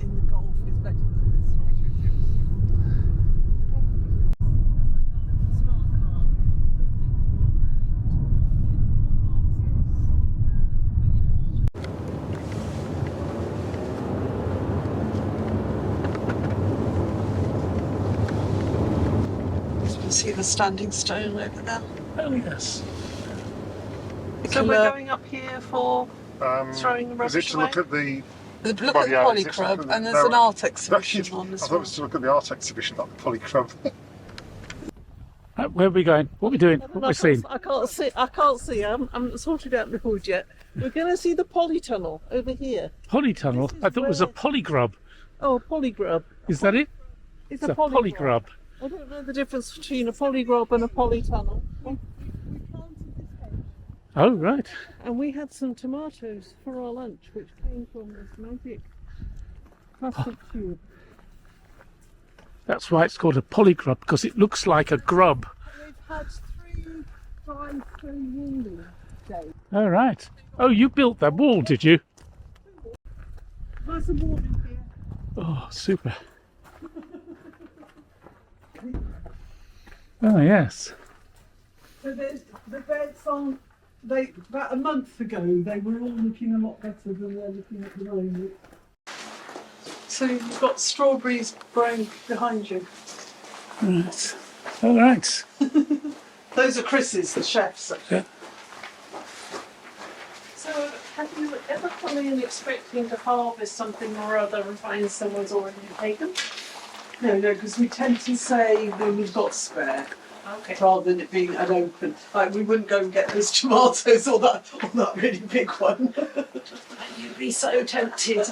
In the Gulf is better than this one. See the standing stone over there. Oh yes. So we're going up here for throwing the rubbish Is it to away? look at the... Look well, at yeah, the is it to look polycrub, at the- and there's no, an art exhibition I on as thought it well. was to look at the art exhibition, not the polycrub. Where are we going? What are we doing? What are we seeing? I can't see. I haven't sorted out the hood yet. We're going to see the polytunnel over here. Polytunnel? This is I thought it was a where- polygrub. Oh, polygrub. Is that it? It's It's a a polygrub. polygrub. I don't know the difference between a polygrub and a polytunnel. We planted this hedge, Oh right. and we had some tomatoes for our lunch, which came from this magic plastic tube. That's why it's called a polygrub, because it looks like a grub. We've had 3 times so woolly days. Oh right. Oh, you built that wall, did you? Nice and warm in here. Oh, super. Oh yes. So there's the beds on. About a month ago, they were all looking a lot better than they're looking at the moment. So you've got strawberries growing behind you. Right. All right. Those are Chris's, the chefs. Yeah. So have you ever come in expecting to harvest something or other and find someone's already taken? No, because we tend to say when we've got spare. Okay. Rather than it being unopened. Like we wouldn't go and get those tomatoes or that really big one. You'd be so tempted.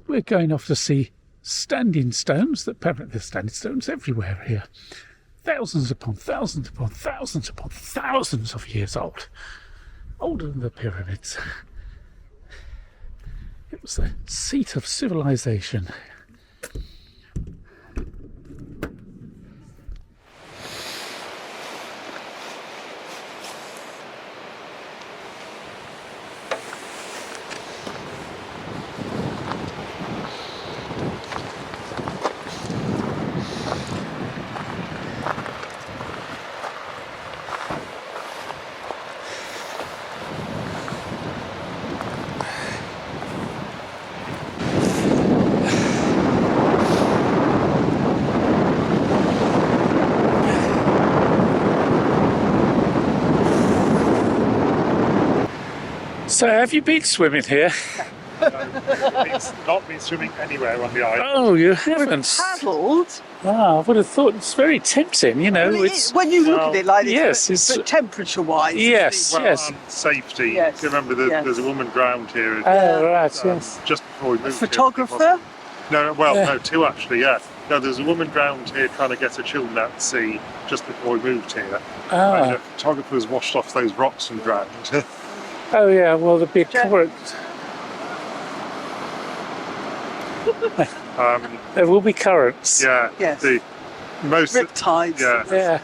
We're going off to see standing stones. Apparently there's standing stones everywhere here. Thousands upon thousands upon thousands upon thousands of years old. Older than the pyramids. It was the seat of civilization. So have you been swimming here? It's not been swimming anywhere on the island. Oh, you haven't? Paddled. Ah, I would have thought it's very tempting, you know. It's When you look at it like this, yes, it's but temperature-wise. yes, Well, yes. and safety. Yes. Do you remember there's a woman drowned here Oh, right, yes. just before we moved here, Photographer. No, well, Yeah. no, 2 actually, yeah. No, there's a woman drowned here trying to get her children out to sea just before we moved here. And Ah, the photographers washed off those rocks and drowned. oh yeah. Well, the big Jack. there will be currents. Yeah, Yes. most Riptides. yeah. Yeah.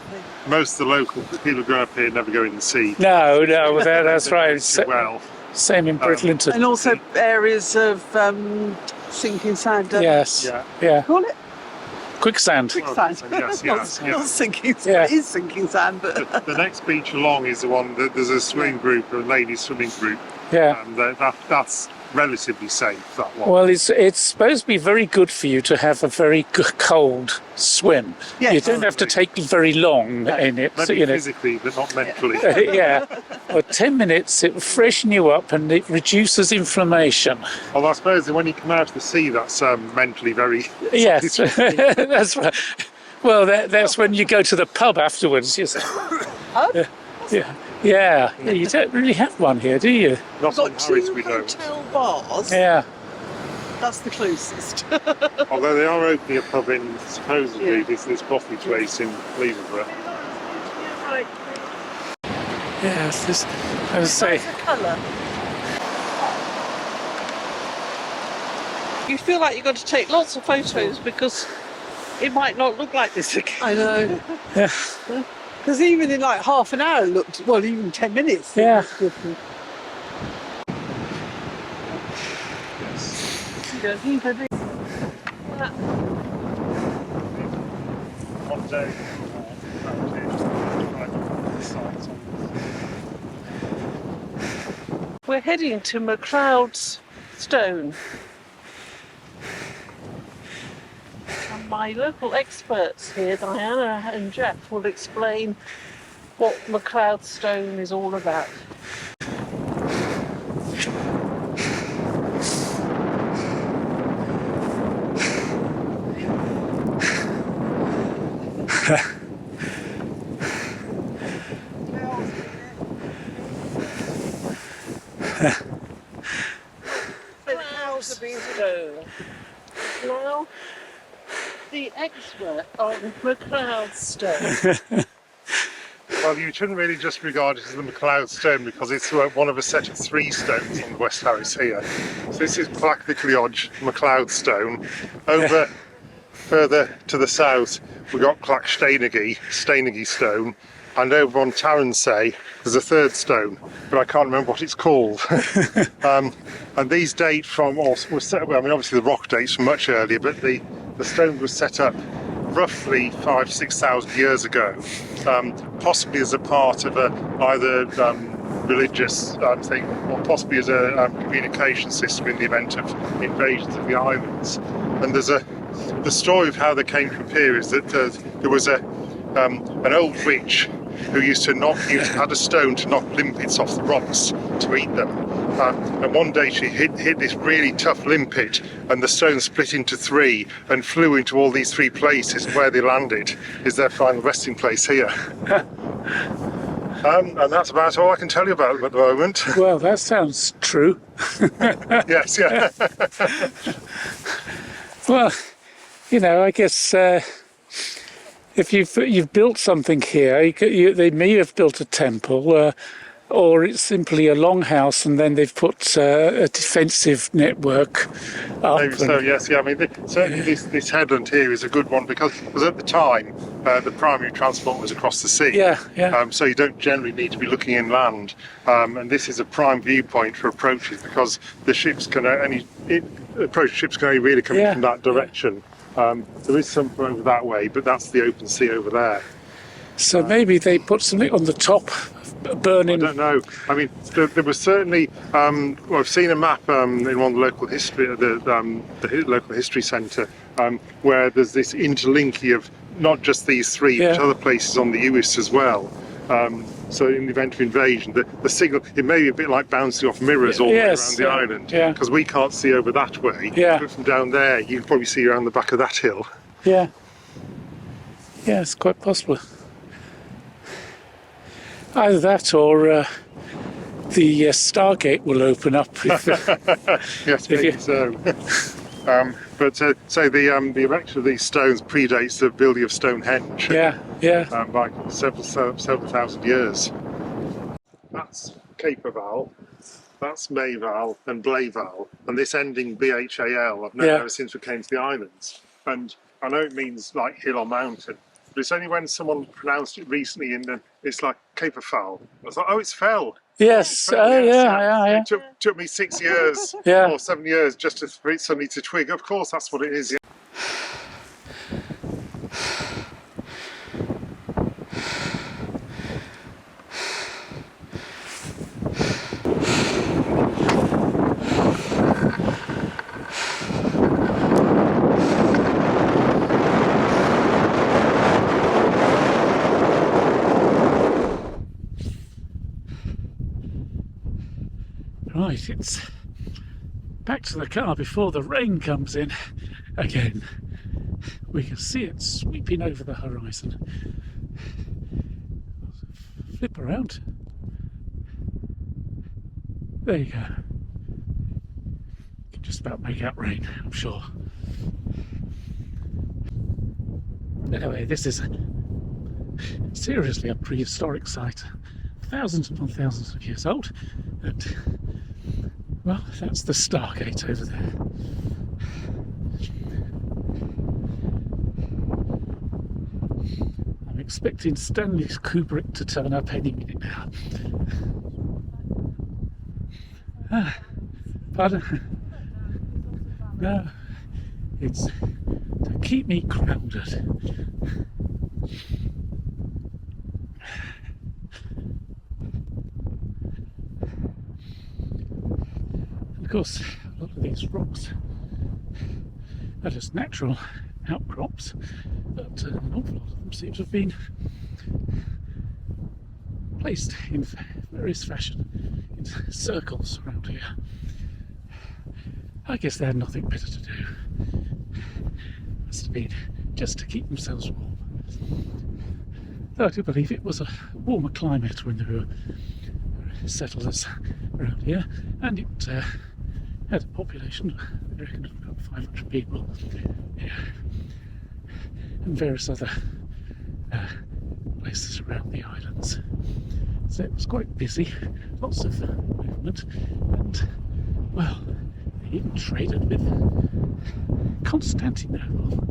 Most of the local people who grow up here never go in the sea. No, that's They right. don't do well. Same in Bridlington. And also areas of sinking sand. Yes. Yeah. Yeah. Call it Quicksand. quicksand. Yes, yes, Not yes. sinking sand. Yeah. It is sinking sand, but The next beach along is the one that there's a swimming group, a ladies swimming group, Yeah. and that's relatively safe. That one. Well, it's supposed to be very good for you to have a very good cold swim. Yes. You don't have to take very long in it. Maybe You know. physically, but not mentally. Yeah. Well, 10 minutes, it will freshen you up and it reduces inflammation. Although I suppose that when you come out of the sea, that's mentally very. Yes, that's right. Well, that's when you go to the pub afterwards. Yes. Yeah. You don't really have one here, do you? Not on got Harris, 2 we don't. hotel bars. Yeah. That's the closest. Although they are opening a pub in supposedly Yeah. this coffee place in Leverburgh. Right. Yes, this, I would say, The colour. You feel like you've got to take lots of photos because it might not look like this again. I know. yeah, Because even in like half an hour it looked, well, even 10 minutes. it Yeah. looked different. You don't think I do. One day, We're heading to McCloud's stone. And my local experts here, Diana and Jeff, will explain what McCloud stone is all about. McCloud stone. Now, the expert on McCloud stone. Well, you shouldn't really just regard it as the McCloud stone because it's one of a set of 3 stones on the West Harris here. So this is Clacknickleyodge McCloud stone. Over further to the south, we've got Clacksteinigi stone. And over on Tarrensay, there's a 3rd stone, but I can't remember what it's called. And these date from, well, I mean, obviously the rock dates from much earlier, but the stone was set up roughly 5,000–6,000 years ago, possibly as a part of either religious thing or possibly as a communication system in the event of invasions of the islands. And the story of how they came to appear is that there was an old witch who had a stone to knock limpets off the rocks to eat them. And one day she hit this really tough limpet, and the stone split into 3 and flew into all these 3 places, and where they landed is their final resting place here. And that's about all I can tell you about them at the moment. well, that sounds true. Yes, yeah. Well, you know, I guess if you've built something here, they may have built a temple, or it's simply a longhouse, and then they've put a defensive network up. Maybe so, yes, yeah. I mean, certainly this headland here is a good one because at the time the primary transport was across the sea. Yeah. So you don't generally need to be looking inland, and this is a prime viewpoint for approaches because the ships can only really come in from that direction. There is some over that way, but that's the open sea over there. So maybe they put something on the top, burning. I don't know. I mean, there was certainly. I've seen a map in one of the local history, the local history centre, where there's this interlinking of not just these 3, but other places on the Uist as well. So in the event of invasion, the signal, it may be a bit like bouncing off mirrors all the way around the island, because we can't see over that way. But from down there, you can probably see around the back of that hill. Yeah, it's quite possible. Either that or the Stargate will open up. Yes, maybe so. But so the erection of these stones predates the building of Stonehenge. By several thousand years. That's Caperval, that's Mayval and Blayval, and this ending BHAL I've known ever since we came to the islands. And I know it means like hill or mountain, but it's only when someone pronounced it recently it's like Caperfowl. I was like, oh, it's fell. Yes. It took me 6 years or 7 years just for it suddenly to twig. Of course, that's what it is. Yeah. Right, it's back to the car before the rain comes in again. We can see it sweeping over the horizon. Flip around. There you go. You can just about make out rain, I'm sure. Anyway, this is seriously a prehistoric site, thousands upon thousands of years old, and well, that's the Stargate over there. I'm expecting Stanley Kubrick to turn up any minute now. Pardon? No, it's to keep me grounded. And of course, a lot of these rocks are just natural outcrops, but an awful lot of them seem to have been placed in various fashion in circles around here. I guess they had nothing better to do. Must have been just to keep themselves warm. Though I do believe it was a warmer climate when there were settlers around here, and it had a population, I reckon, of about 500 people. Yeah. And various other places around the islands. So it was quite busy, lots of movement, and well, they even traded with Constantinople.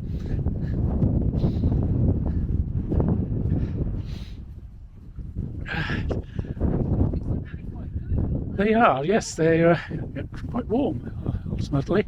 They are, yes, they're quite warm, ultimately.